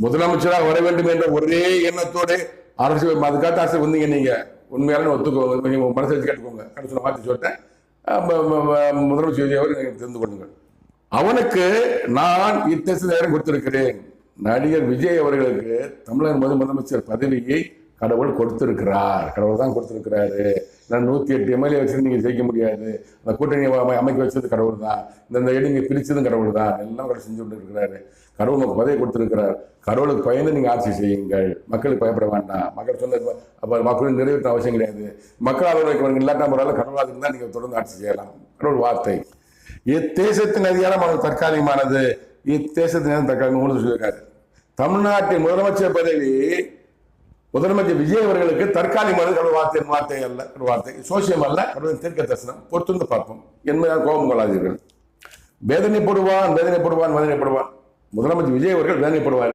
முதலமைச்சராக வர வேண்டும் என்ற ஒரே எண்ணத்தோடு அரசியல் அதுக்காக அரசு வந்தீங்க. நீங்க உண்மையான ஒத்துக்கோங்க, கொஞ்சம் மனசு வச்சு கேட்டுக்கோங்க. கடைசியில் மாற்றி சொல்லிட்டேன். முதலமைச்சர் விஜய் அவர் தெரிந்து கொள்ளுங்கள். அவனுக்கு நான் இத்தனை நேரம் கொடுத்திருக்கிறேன். நடிகர் விஜய் அவர்களுக்கு தமிழர் முதலமைச்சர் பதவியை கடவுள் கொடுத்திருக்கிறார். கடவுள் தான் கொடுத்திருக்கிறாரு. நான் 108 எம்எல்ஏ வச்சு நீங்க ஜெயிக்க முடியாது. அந்த கூட்டணி அமைக்க வச்சது கடவுள் தான். இந்த இடம் பிரிச்சதும் கடவுள் தான். எல்லாம் கடவுள் செஞ்சு கொண்டு இருக்கிறாரு. கடவுள் உங்களுக்கு பதவி கொடுத்திருக்கிறார். கடவுளுக்கு பயந்து நீங்க ஆட்சி செய்யுங்கள். மக்களுக்கு பயப்பட வேண்டாம். மக்கள் சொந்த மக்களுக்கு நிறைவேற்ற அவசியம் கிடையாது. மக்கள் ஆதரவு இல்லாட்டா முறையில் கடவுளாக இருந்தால் நீங்க தொடர்ந்து ஆட்சி செய்யலாம். கடவுள் வார்த்தை. இத்தேசத்தின் அதிகாரம் தற்காலிகமானது. இத்தேசத்தின் தற்காலிகம் சொல்லியிருக்காரு. தமிழ்நாட்டின் முதலமைச்சர் பதவி முதலமைச்சர் விஜய் அவர்களுக்கு தற்காலிகமான வார்த்தை அல்ல, வார்த்தை சோசியம் அல்ல, தீர்க்க தரிசனம். பொறுத்திருந்து பார்ப்போம். என்பதால் கோபம் கொள்ளாதீர்கள். வேதனைப்படுவான். முதலமைச்சர் விஜய் அவர்கள் வேதனைப்படுவார்.